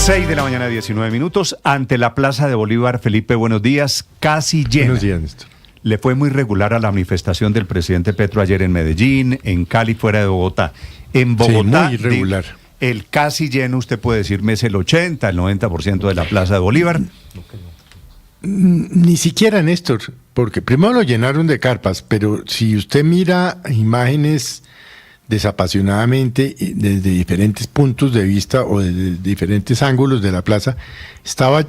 6 de la mañana, 19 minutos, ante la Plaza de Bolívar. Felipe, buenos días, casi llena. Buenos días, Néstor. Le fue muy regular a la manifestación del presidente Petro ayer en Medellín, en Cali, fuera de Bogotá. En Bogotá, sí, muy irregular. El casi lleno, usted puede decirme, es el 80, el 90% de la Plaza de Bolívar. Ni siquiera, Néstor, porque primero lo llenaron de carpas, pero si usted mira imágenes desapasionadamente desde diferentes puntos de vista o desde diferentes ángulos de la plaza, estaba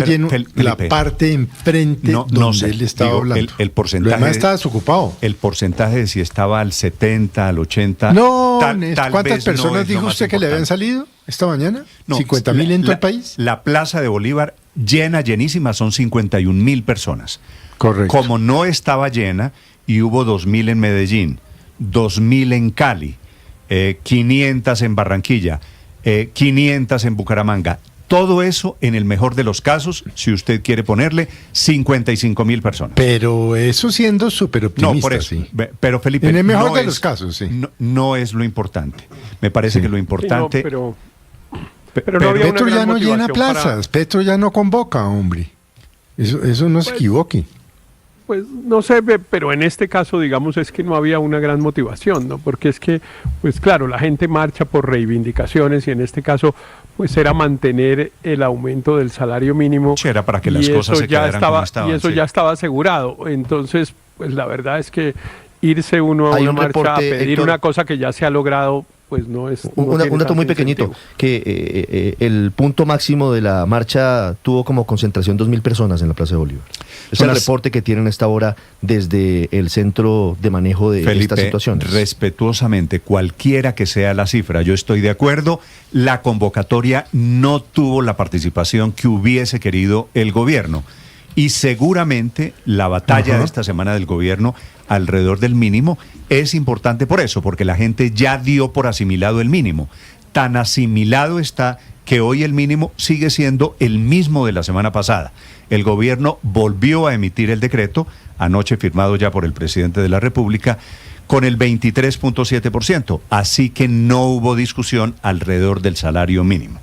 lleno Felipe, la parte enfrente donde él estaba hablando. El porcentaje, lo demás estaba desocupado. El porcentaje de si estaba al 70, al 80... No, tal ¿cuántas vez personas no es lo dijo más usted que le habían importante. salido esta mañana? No, 50.000 en todo el país. La Plaza de Bolívar llenísima, son 51.000 personas. Correcto. Como no estaba llena y hubo 2.000 en Medellín, 2.000 en Cali, 500 en Barranquilla, 500 en Bucaramanga. Todo eso, en el mejor de los casos, si usted quiere ponerle, 55.000 personas. Pero eso siendo súper optimista. No, por eso. Sí. Pero Felipe, En el mejor no de es, los casos, sí. no es lo importante. Me parece que lo importante... Sí, no, pero no había Petro una ya gran no llena motivación plazas, Petro ya no convoca, hombre. Eso no se equivoque. Pues no sé, pero en este caso, digamos, es que no había una gran motivación, ¿no? Porque es que, pues claro, la gente marcha por reivindicaciones y en este caso, pues era mantener el aumento del salario mínimo. Era para que las cosas se quedaran como estaban. Y eso sí. Ya estaba asegurado. Entonces, pues la verdad es que irse uno a una marcha a pedir Héctor, una cosa que ya se ha logrado, pues no es... Un dato muy pequeñito, que el punto máximo de la marcha tuvo como concentración 2.000 personas en la Plaza de Bolívar. Es el reporte que tienen a esta hora desde el centro de manejo de estas situaciones. Respetuosamente, cualquiera que sea la cifra, yo estoy de acuerdo, la convocatoria no tuvo la participación que hubiese querido el gobierno. Y seguramente la batalla de esta semana del gobierno alrededor del mínimo es importante por eso, porque la gente ya dio por asimilado el mínimo. Tan asimilado está que hoy el mínimo sigue siendo el mismo de la semana pasada. El gobierno volvió a emitir el decreto, anoche firmado ya por el presidente de la República, con el 23.7%. Así que no hubo discusión alrededor del salario mínimo.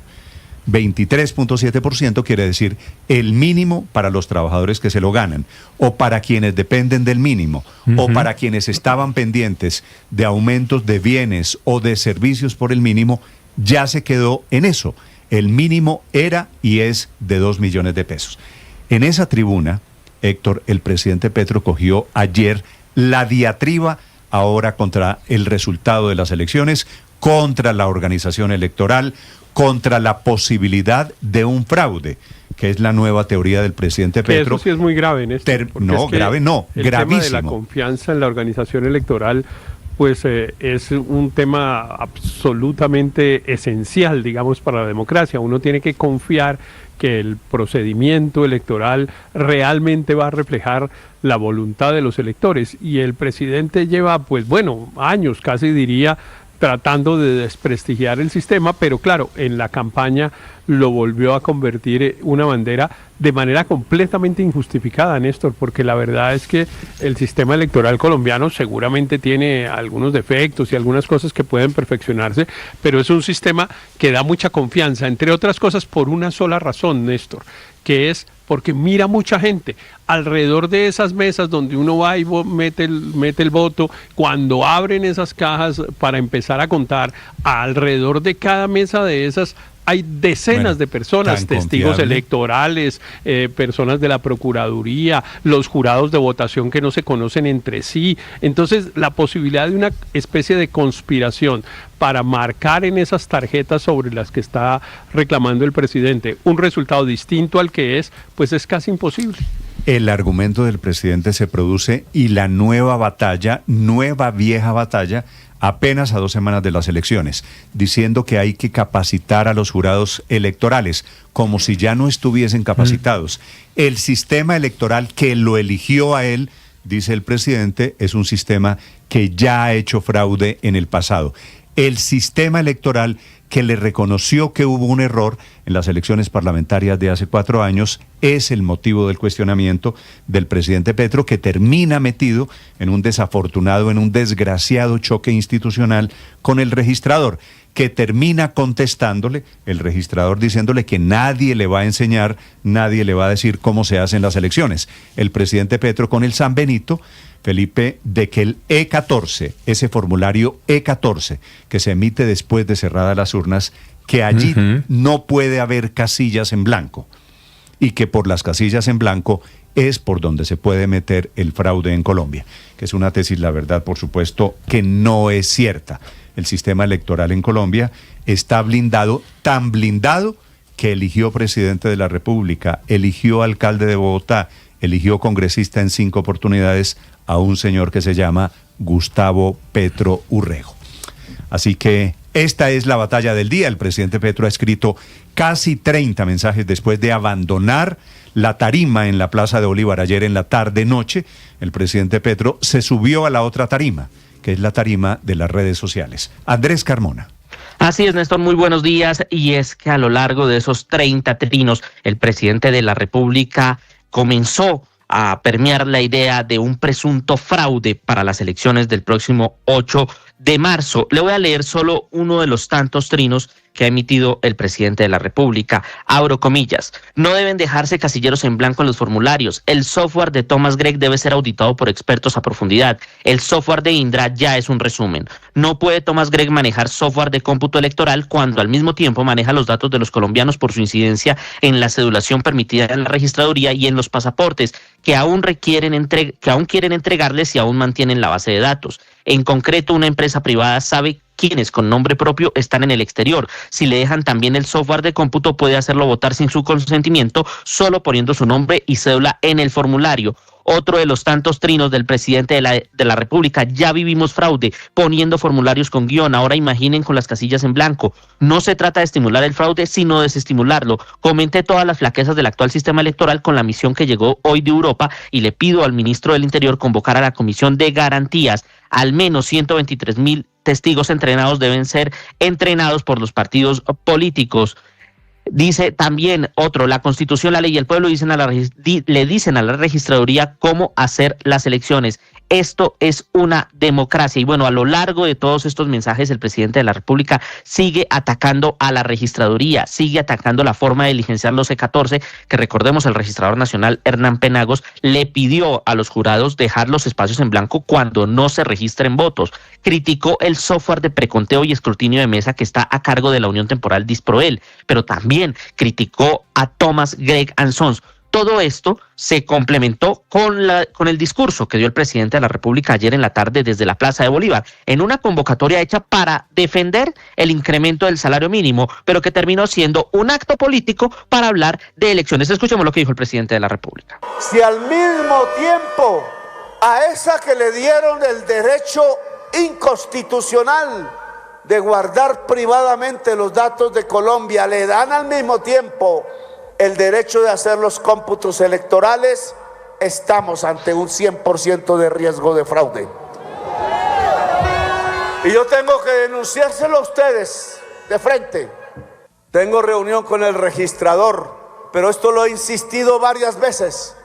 23.7% quiere decir el mínimo para los trabajadores que se lo ganan, o para quienes dependen del mínimo, o para quienes estaban pendientes de aumentos de bienes o de servicios por el mínimo, ya se quedó en eso. El mínimo era y es de 2 millones de pesos. En esa tribuna, Héctor, el presidente Petro cogió ayer la diatriba ahora contra el resultado de las elecciones, contra la organización electoral, contra la posibilidad de un fraude, que es la nueva teoría del presidente Petro. Eso sí es muy grave, Néstor. No, grave no, gravísimo. El tema de la confianza en la organización electoral, pues es un tema absolutamente esencial, digamos, para la democracia. Uno tiene que confiar que el procedimiento electoral realmente va a reflejar la voluntad de los electores. Y el presidente lleva, pues bueno, años, casi diría, tratando de desprestigiar el sistema, pero claro, en la campaña lo volvió a convertir en una bandera de manera completamente injustificada, Néstor, porque la verdad es que el sistema electoral colombiano seguramente tiene algunos defectos y algunas cosas que pueden perfeccionarse, pero es un sistema que da mucha confianza, entre otras cosas por una sola razón, Néstor, que es porque mira mucha gente alrededor de esas mesas donde uno va y mete el voto, cuando abren esas cajas para empezar a contar, alrededor de cada mesa de esas hay decenas de personas, testigos electorales, personas de la Procuraduría, los jurados de votación que no se conocen entre sí. Entonces, la posibilidad de una especie de conspiración para marcar en esas tarjetas sobre las que está reclamando el presidente un resultado distinto al que es, pues es casi imposible. El argumento del presidente se produce y la nueva vieja batalla, apenas a 2 semanas de las elecciones, diciendo que hay que capacitar a los jurados electorales, como si ya no estuviesen capacitados. El sistema electoral que lo eligió a él, dice el presidente, es un sistema que ya ha hecho fraude en el pasado. el sistema electoral que le reconoció que hubo un error en las elecciones parlamentarias de hace 4 años, es el motivo del cuestionamiento del presidente Petro, que termina metido en un desafortunado, en un desgraciado choque institucional con el registrador, que termina contestándole, el registrador diciéndole que nadie le va a enseñar, nadie le va a decir cómo se hacen las elecciones. El presidente Petro con el San Benito, Felipe, de que el E14, ese formulario E14, que se emite después de cerradas las urnas, que allí no puede haber casillas en blanco, y que por las casillas en blanco es por donde se puede meter el fraude en Colombia, que es una tesis, la verdad, por supuesto, que no es cierta. El sistema electoral en Colombia está blindado, tan blindado que eligió presidente de la República, eligió alcalde de Bogotá, eligió congresista en 5 oportunidades a un señor que se llama Gustavo Petro Urrego. Así que esta es la batalla del día. El presidente Petro ha escrito casi 30 mensajes después de abandonar la tarima en la Plaza de Bolívar ayer en la tarde-noche. El presidente Petro se subió a la otra tarima, que es la tarima de las redes sociales. Andrés Carmona. Así es, Néstor, muy buenos días. Y es que a lo largo de esos 30 trinos, el presidente de la República comenzó a permear la idea de un presunto fraude para las elecciones del próximo 8 de marzo. Le voy a leer solo uno de los tantos trinos que ha emitido el presidente de la República. Abro comillas: no deben dejarse casilleros en blanco en los formularios. El software de Thomas Gregg debe ser auditado por expertos a profundidad. El software de Indra ya es un resumen. No puede Thomas Gregg manejar software de cómputo electoral cuando al mismo tiempo maneja los datos de los colombianos por su incidencia en la cedulación permitida en la registraduría y en los pasaportes, que aún quieren entregarles y aún mantienen la base de datos. En concreto, una empresa privada sabe quiénes con nombre propio están en el exterior. Si le dejan también el software de cómputo, puede hacerlo votar sin su consentimiento, solo poniendo su nombre y cédula en el formulario. Otro de los tantos trinos del presidente de la República: ya vivimos fraude poniendo formularios con guión, ahora imaginen con las casillas en blanco. No se trata de estimular el fraude, sino de desestimularlo. Comenté todas las flaquezas del actual sistema electoral con la misión que llegó hoy de Europa, y le pido al ministro del Interior convocar a la Comisión de Garantías. Al menos 123,000 testigos entrenados deben ser entrenados por los partidos políticos. Dice también otro: la Constitución, la ley y el pueblo le dicen a la registraduría cómo hacer las elecciones. Esto es una democracia. Y bueno, a lo largo de todos estos mensajes, el presidente de la República sigue atacando a la registraduría, sigue atacando la forma de diligenciar los E14, que recordemos, el registrador nacional Hernán Penagos le pidió a los jurados dejar los espacios en blanco cuando no se registren votos. Criticó el software de preconteo y escrutinio de mesa que está a cargo de la Unión Temporal Disproel, pero también criticó a Thomas Gregg & Sons. Todo esto se complementó con el discurso que dio el presidente de la República ayer en la tarde desde la Plaza de Bolívar, en una convocatoria hecha para defender el incremento del salario mínimo, pero que terminó siendo un acto político para hablar de elecciones. Escuchemos lo que dijo el presidente de la República. Si al mismo tiempo a esa que le dieron el derecho inconstitucional de guardar privadamente los datos de Colombia, le dan al mismo tiempo el derecho de hacer los cómputos electorales, estamos ante un 100% de riesgo de fraude. Y yo tengo que denunciárselo a ustedes de frente. Tengo reunión con el registrador, pero esto lo he insistido varias veces.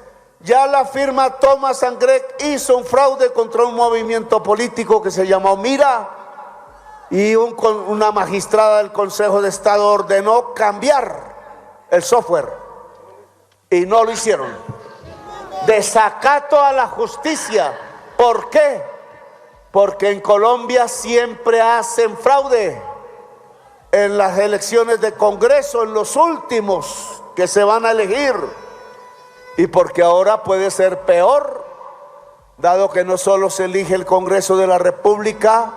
Ya la firma Thomas & Gregg hizo un fraude contra un movimiento político que se llamó Mira, y una magistrada del Consejo de Estado ordenó cambiar el software y no lo hicieron. Desacato a la justicia. ¿Por qué? Porque en Colombia siempre hacen fraude en las elecciones de Congreso, en los últimos que se van a elegir, y porque ahora puede ser peor, dado que no solo se elige el Congreso de la República.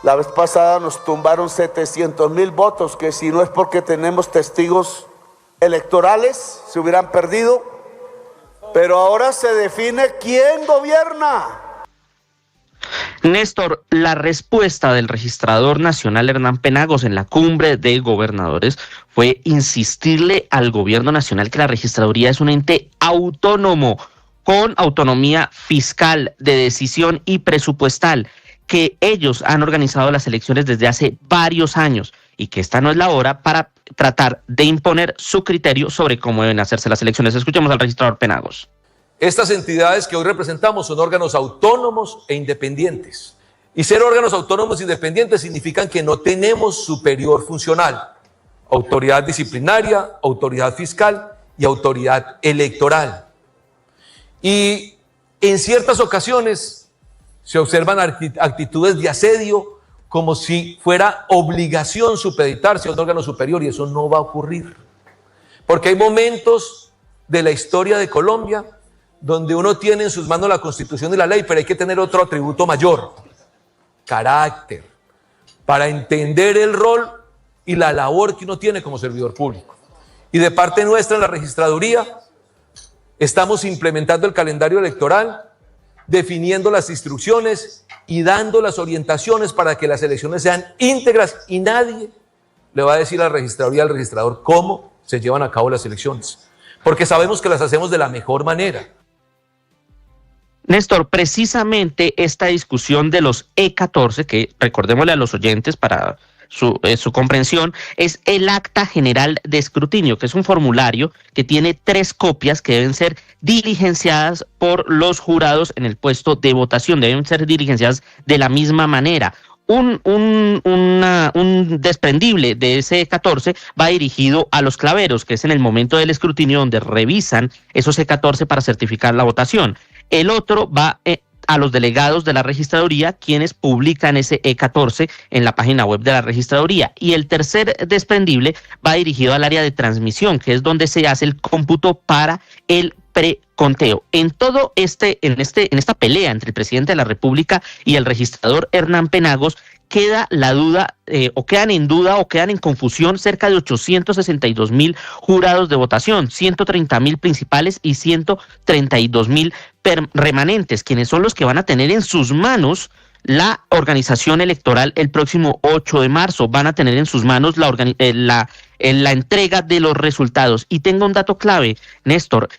La vez pasada nos tumbaron 700,000 votos, que si no es porque tenemos testigos electorales, se hubieran perdido. Pero ahora se define quién gobierna. Néstor, la respuesta del registrador nacional Hernán Penagos en la cumbre de gobernadores fue insistirle al gobierno nacional que la registraduría es un ente autónomo, con autonomía fiscal, de decisión y presupuestal, que ellos han organizado las elecciones desde hace varios años y que esta no es la hora para tratar de imponer su criterio sobre cómo deben hacerse las elecciones. Escuchemos al registrador Penagos. Estas entidades que hoy representamos son órganos autónomos e independientes. Y ser órganos autónomos e independientes significan que no tenemos superior funcional, autoridad disciplinaria, autoridad fiscal y autoridad electoral. Y en ciertas ocasiones se observan actitudes de asedio como si fuera obligación supeditarse a un órgano superior, y eso no va a ocurrir. Porque hay momentos de la historia de Colombia donde uno tiene en sus manos la Constitución y la ley, pero hay que tener otro atributo mayor, carácter, para entender el rol y la labor que uno tiene como servidor público. Y de parte nuestra en la registraduría estamos implementando el calendario electoral, definiendo las instrucciones y dando las orientaciones para que las elecciones sean íntegras, y nadie le va a decir a la registraduría, al registrador, cómo se llevan a cabo las elecciones, porque sabemos que las hacemos de la mejor manera. Néstor, precisamente esta discusión de los E14, que recordémosle a los oyentes para su comprensión, es el acta general de escrutinio, que es un formulario que tiene 3 copias que deben ser diligenciadas por los jurados en el puesto de votación, deben ser diligenciadas de la misma manera. Un desprendible de ese E14 va dirigido a los claveros, que es en el momento del escrutinio donde revisan esos E14 para certificar la votación. El otro va a los delegados de la registraduría, quienes publican ese E14 en la página web de la registraduría. Y el tercer desprendible va dirigido al área de transmisión, que es donde se hace el cómputo para el preconteo. En esta pelea entre el presidente de la República y el registrador Hernán Penagos, queda la duda, quedan en confusión cerca de 862,000 jurados de votación, 130,000 principales y 132,000 remanentes, quienes son los que van a tener en sus manos la organización electoral el próximo 8 de marzo. Van a tener en sus manos la entrega de los resultados. Y tengo un dato clave, Néstor.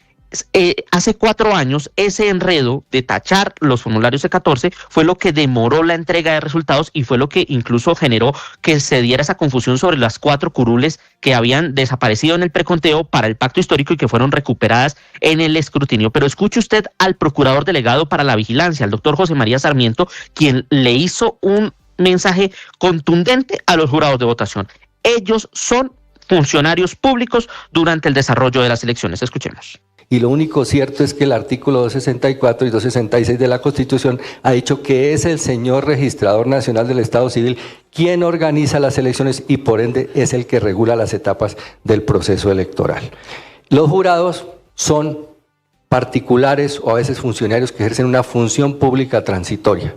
Hace 4 años ese enredo de tachar los formularios E14 fue lo que demoró la entrega de resultados y fue lo que incluso generó que se diera esa confusión sobre las 4 curules que habían desaparecido en el preconteo para el pacto histórico y que fueron recuperadas en el escrutinio. Pero escuche usted al procurador delegado para la vigilancia, el doctor José María Sarmiento, quien le hizo un mensaje contundente a los jurados de votación. Ellos son funcionarios públicos durante el desarrollo de las elecciones. Escuchemos. Y lo único cierto es que el artículo 264 y 266 de la Constitución ha dicho que es el señor registrador nacional del Estado Civil quien organiza las elecciones y por ende es el que regula las etapas del proceso electoral. Los jurados son particulares o a veces funcionarios que ejercen una función pública transitoria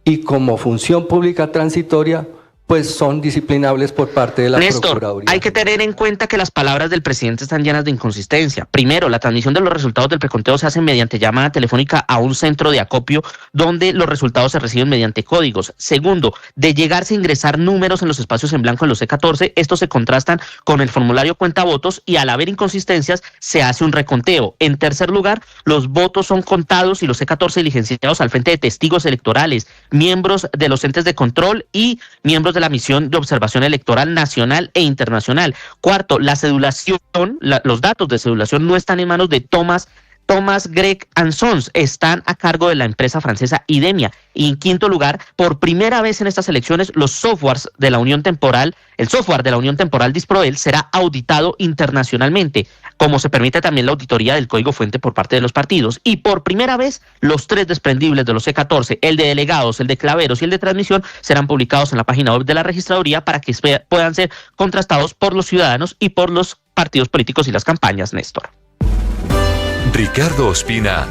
y como función pública transitoria pues son disciplinables por parte de la Procuraduría. Hay que tener en cuenta que las palabras del presidente están llenas de inconsistencia. Primero, la transmisión de los resultados del preconteo se hace mediante llamada telefónica a un centro de acopio donde los resultados se reciben mediante códigos. Segundo, de llegarse a ingresar números en los espacios en blanco en los E14, estos se contrastan con el formulario cuentavotos y al haber inconsistencias se hace un reconteo. En tercer lugar, los votos son contados y los E14 diligenciados al frente de testigos electorales, miembros de los entes de control y miembros de la misión de observación electoral nacional e internacional. Cuarto, la cedulación, los datos de cedulación no están en manos de Thomas Gregg & Sons, están a cargo de la empresa francesa Idemia. Y en quinto lugar, por primera vez en estas elecciones, el software de la Unión Temporal Disproel será auditado internacionalmente, como se permite también la auditoría del código fuente por parte de los partidos. Y por primera vez, los 3 desprendibles de los E14, el de delegados, el de claveros y el de transmisión, serán publicados en la página web de la registraduría para que puedan ser contrastados por los ciudadanos y por los partidos políticos y las campañas, Néstor. Ricardo Ospina